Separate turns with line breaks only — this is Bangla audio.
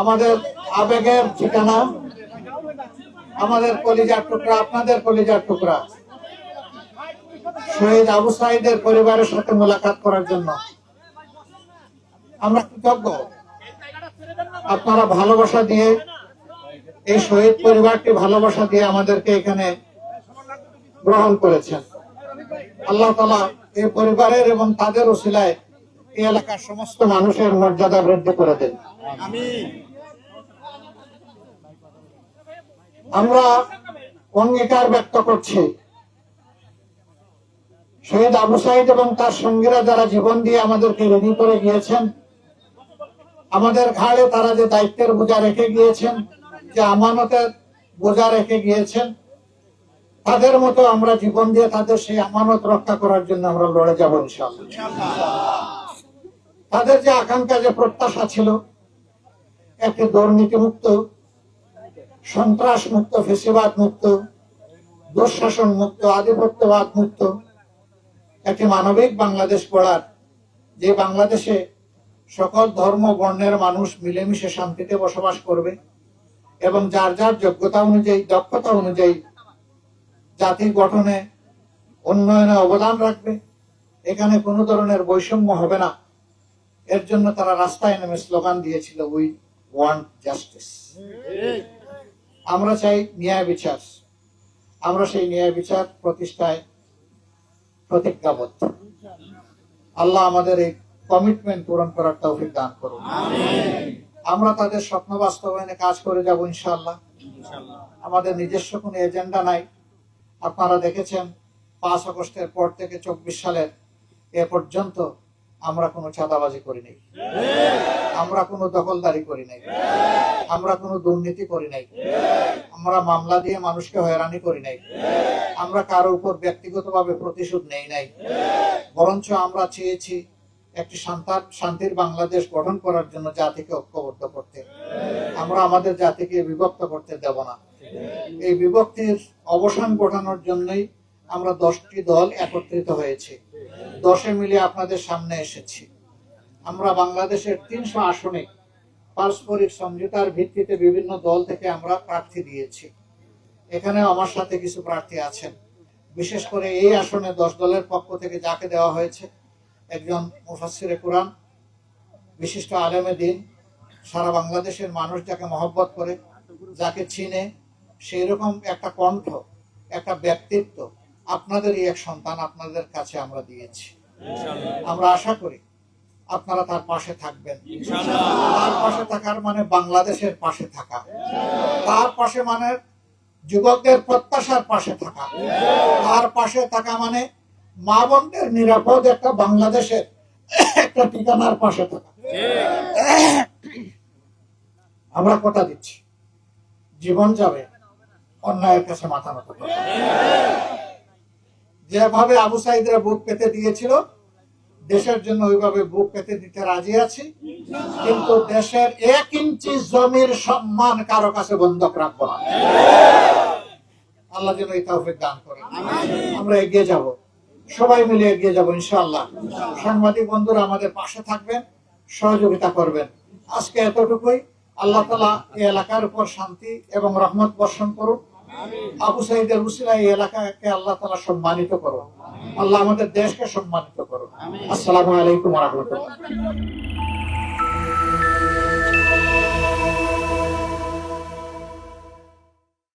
আমাদের আবেগের ঠিকানা, আমাদের কলিজার টুকরা, আপনাদের কলিজার টুকরা শহীদ আবু সাঈদের পরিবারের সাথে মোলাকাত করার জন্য আমরা কৃতজ্ঞ। আপনারা ভালোবাসা দিয়ে, এই শহীদ পরিবারকে ভালোবাসা দিয়ে আমাদেরকে এখানে গ্রহণ করেছেন। আল্লাহ তাআলা এই পরিবারের এবং তাদের ওসিলায় এই এলাকার সমস্ত মানুষের মর্যাদা বৃদ্ধি করে দেন। আমরা অঙ্গীকার ব্যক্ত করছি, শহীদ আবু সাঈদ এবং তার সঙ্গীরা যারা জীবন দিয়ে আমাদেরকে রেডি করে গিয়েছেন, আমাদের ঘাড়ে তারা যে দায়িত্বের বোঝা রেখে গিয়েছেন, যে আমানতের বোঝা রেখে গিয়েছেন, তাদের মতো আমরা জীবন দিয়ে তাদের সেই আমানত রক্ষা করার জন্য আমরা লড়ে যাব ইনশাআল্লাহ। তাদের যে আকাঙ্ক্ষা, যে প্রত্যাশা ছিল একটি দুর্নীতি মুক্ত, সন্ত্রাস মুক্ত, ফেসিবাদ মুক্ত, দুঃশাসন মুক্ত, আধিপত্যবাদ মুক্ত একটি মানবিক বাংলাদেশ গড়ার, যে বাংলাদেশে সকল ধর্ম বর্ণের মানুষ মিলেমিশে শান্তিতে বসবাস করবে এবং যার যার যোগ্যতা অনুযায়ী, দক্ষতা অনুযায়ী জাতি গঠনে, উন্নয়নে অবদান রাখবে, এখানে কোনো ধরনের বৈষম্য হবে না। এর জন্য তারা রাস্তায় নেমে স্লোগান দিয়েছিল, উই ওয়ান্ট জাস্টিস। আমরা চাই ন্যায় বিচার। আমরা সেই ন্যায় বিচার প্রতিষ্ঠায় প্রতিজ্ঞাবদ্ধ। আল্লাহ আমাদের এই কমিটমেন্ট পূরণ করার তৌফিক দান করুন। আমরা তাদের স্বপ্ন বাস্তবায়নে কাজ করে যাব ইনশাআল্লাহ। আমাদের নিজস্ব কোনো এজেন্ডা নাই। আপনারা দেখেছেন 5 আগস্টের পর থেকে 24 সালের এ পর্যন্ত আমরা কোনো চাঁদাবাজি করি নাই, আমরা কোনো দখলদারি করি নাই, আমরা কোনো দুর্নীতি করি নাই, আমরা মামলা দিয়ে মানুষকে হয়রানি করি নাই, আমরা কারো উপর ব্যক্তিগতভাবে প্রতিশোধ নেই নাই। বরঞ্চ আমরা চেয়েছি একটি শান্তির বাংলাদেশ গঠন করার জন্য জাতিকে ঐক্যবদ্ধ করতে। আমরা আমাদের জাতিকে বিভক্ত করতে দেব না। এই বিভক্তির অবসান ঘটানোর জন্যই আমরা 10টি দল একত্রিত হয়েছি, 10 মিলে আপনাদের সামনে এসেছি। আমরা বাংলাদেশের 300 আসনে পারস্পরিক সমঝোতার ভিত্তিতে বিভিন্ন দল থেকে আমরা প্রার্থী দিয়েছি। এখানে আমার সাথে কিছু প্রার্থী আছেন। বিশেষ করে এই আসনে 10 দলের পক্ষ থেকে যাকে দেওয়া হয়েছে, একজন মুফাসসিরে কুরআন, বিশিষ্ট আলেমে দ্বীন, সারা বাংলাদেশের মানুষ যাকে মহব্বত করে, যাকে চিনে, সেই রকম একটা কণ্ঠ, একটা ব্যক্তিত্ব আপনাদেরই এক সন্তান আপনাদের কাছে আমরা দিয়েছি। আমরা আশা করি আপনারা তার পাশে থাকবেন। তার পাশে থাকার মানে বাংলাদেশের পাশে থাকা, তার পাশে মানে যুবকদের প্রত্যাশার পাশে থাকা, তার পাশে থাকা মানে মা বোনদের নিরাপদ একটা বাংলাদেশের একটা ঠিকানার পাশে থাকা। আমরা কথা দিচ্ছি, জীবন যাবে, অন্যায়ের কাছে মাথা নত করবে। যেভাবে আবু সাঈদরা বুক পেতে দিয়েছিল, দেশের জন্য ওইভাবে বুক পেতে দিতে রাজি আছি, কিন্তু দেশের 1 ইঞ্চি জমির সম্মান কারো কাছে বন্ধক রাখবো না। আল্লাহ যেন এই তৌফিক দান করেন। আমরা এগিয়ে যাব, সবাই মিলে এগিয়ে যাব ইনশাআল্লাহ। সাংবাদিক বন্ধুরা আমাদের পাশে থাকবেন, সহযোগিতা করবেন। আজকে এতটুকুই। আল্লাহ তাআলা এই এলাকার উপর শান্তি এবং রহমত বর্ষণ করুন। আবু সাঈদের উসিলায় এই এলাকাকে আল্লাহ তাআলা সম্মানিত করুন। আল্লাহ আমাদের দেশকে সম্মানিত করুন। আসসালামু আলাইকুম ওয়া রাহমাতুল্লাহ।